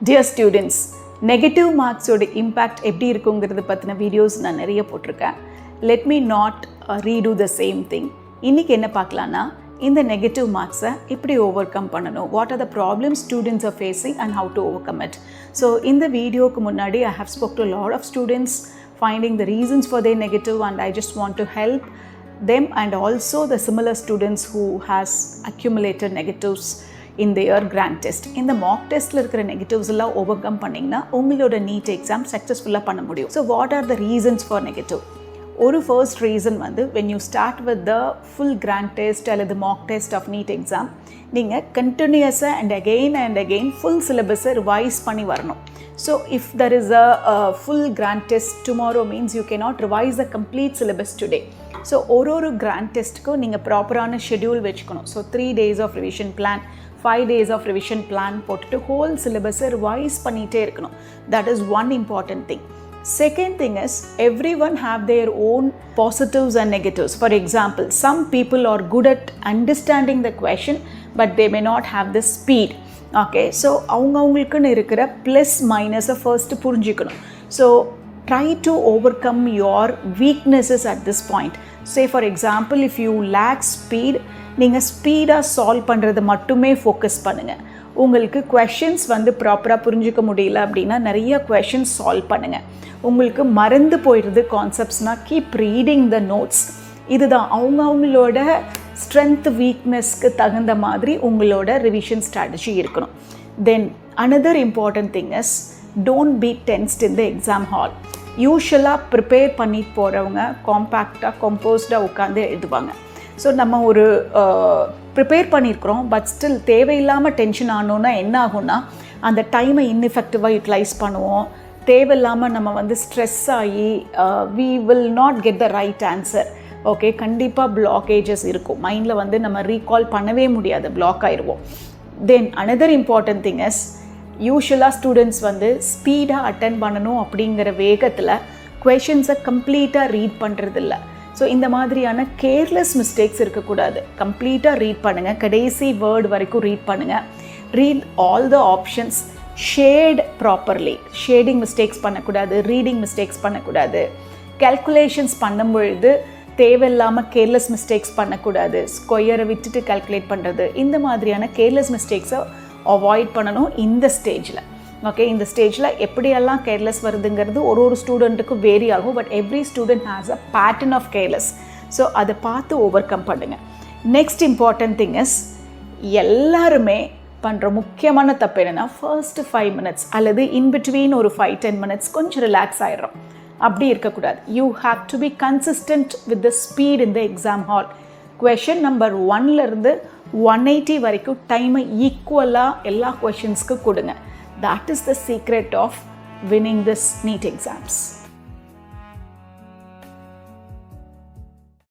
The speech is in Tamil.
Dear students, negative marks ஓட impact எப்படி இருக்குங்கிறது பற்றின வீடியோஸ் நான் நிறைய போட்டிருக்கேன். Let me not redo the same thing. இன்னைக்கு என்ன பார்க்கலான்னா இந்த நெகட்டிவ் மார்க்ஸை எப்படி ஓவர் கம் பண்ணணும், what are the problems students are facing and how to overcome it. So இந்த வீடியோக்கு முன்னாடி I have spoke to lot of students finding the reasons for their negative, and I just want to help them and also the similar students who has accumulated negatives in their grand test. In the mock test la irukra negatives alla overcome panningna ungaloda NEET exam successful ah panna mudiyum. So what are the reasons for negative? ஒரு first reason வந்து when you start with the full grand test அல்லது mock test of NEET exam நீங்கள் continuously and again full syllabus revise பண்ணி வரணும். So if there is a full grand test tomorrow means you cannot revise the complete syllabus today. So ஒரு grand testக்கு நீங்கள் ப்ராப்பரான ஷெட்யூல் வச்சுக்கணும். So 3 days of revision plan, 5 days of revision plan போட்டுட்டு whole syllabus revise பண்ணிட்டே இருக்கணும். That is one important thing. Second thing is everyone have their own positives and negatives. For example, some people are good at understanding the question but they may not have the speed. Okay, so அவங்களுக்குன்னு இருக்கிற ப்ளஸ் மைனஸை ஃபர்ஸ்ட் புரிஞ்சுக்கணும். So try to overcome your weaknesses at this point. Say for example, if you lack speed, நீங்கள் ஸ்பீடாக சால்வ் பண்ணுறது மட்டுமே ஃபோக்கஸ் பண்ணுங்கள். உங்களுக்கு questions வந்து ப்ராப்பராக புரிஞ்சிக்க முடியல அப்படின்னா நிறைய questions சால்வ் பண்ணுங்கள். உங்களுக்கு மறந்து போயிடுறது கான்செப்ட்ஸ்னால் கீப் ரீடிங் த நோட்ஸ். இதுதான் அவங்களோட ஸ்ட்ரென்த் வீக்னஸ்க்கு தகுந்த மாதிரி உங்களோட ரிவிஷன் ஸ்ட்ராட்டஜி இருக்கணும். தென் another important thing is don't be tensed in the exam hall. யூஷுவலாக ப்ரிப்பேர் பண்ணிட்டு போகிறவங்க காம்பேக்டாக கம்போஸ்டாக உட்காந்து எழுதுவாங்க. ஸோ நம்ம ஒரு ப்ரிப்பேர் பண்ணியிருக்கிறோம் பட் ஸ்டில் தேவையில்லாமல் டென்ஷன் ஆனோன்னா என்ன ஆகும்னா அந்த டைமை இன்எஃபெக்டிவாக யூட்டிலைஸ் பண்ணுவோம். தேவையில்லாமல் நம்ம வந்து ஸ்ட்ரெஸ் ஆகி we will not get the right answer. Okay, கண்டிப்பாக பிளாக்கேஜஸ் இருக்கும் மைண்டில், வந்து நம்ம ரீகால் பண்ணவே முடியாது, பிளாக் ஆயிடுவோம். Then another important thing is யூஷுவலாக ஸ்டூடெண்ட்ஸ் வந்து ஸ்பீடாக அட்டன் பண்ணணும் அப்படிங்கிற வேகத்தில் கொஷின்ஸை கம்ப்ளீட்டாக ரீட் பண்ணுறதில்ல. ஸோ இந்த மாதிரியான கேர்லெஸ் மிஸ்டேக்ஸ் இருக்கக்கூடாது. கம்ப்ளீட்டாக ரீட் பண்ணுங்கள், கடைசி வேர்டு வரைக்கும் ரீட் பண்ணுங்கள். Read all the options, shade properly, shading mistakes பண்ணக்கூடாது, ரீடிங் மிஸ்டேக்ஸ் பண்ணக்கூடாது. கேல்குலேஷன்ஸ் பண்ணும்பொழுது தேவையில்லாமல் கேர்லெஸ் மிஸ்டேக்ஸ் பண்ணக்கூடாது. ஸ்கொயரை விட்டுட்டு கால்குலேட் பண்ணுறது, இந்த மாதிரியான கேர்லெஸ் மிஸ்டேக்ஸை அவாய்ட் பண்ணணும் இந்த ஸ்டேஜில். ஓகே, இந்த ஸ்டேஜில் எப்படியெல்லாம் கேர்லெஸ் வருதுங்கிறது ஒரு ஸ்டூடெண்ட்டுக்கும் வேரி ஆகும். But every student has a pattern of careless. So அதை பார்த்து ஓவர் கம் பண்ணுங்கள். நெக்ஸ்ட் இம்பார்ட்டன்ட் திங் இஸ் எல்லாருமே பண்ணுற முக்கியமான தப்பு என்னென்னா ஃபர்ஸ்ட் 5 minutes அல்லது இன்பிட்வீன் ஒரு 5-10 minutes கொஞ்சம் ரிலாக்ஸ் ஆகிடும். அப்படி இருக்கக்கூடாது. You have to be consistent with the speed in the exam hall. Question number 1லேருந்து 180 வரைக்கும் டைமை ஈக்குவலாக எல்லா கொஷின்ஸ்க்கு கொடுங்க. That is the secret of winning this NEET exams.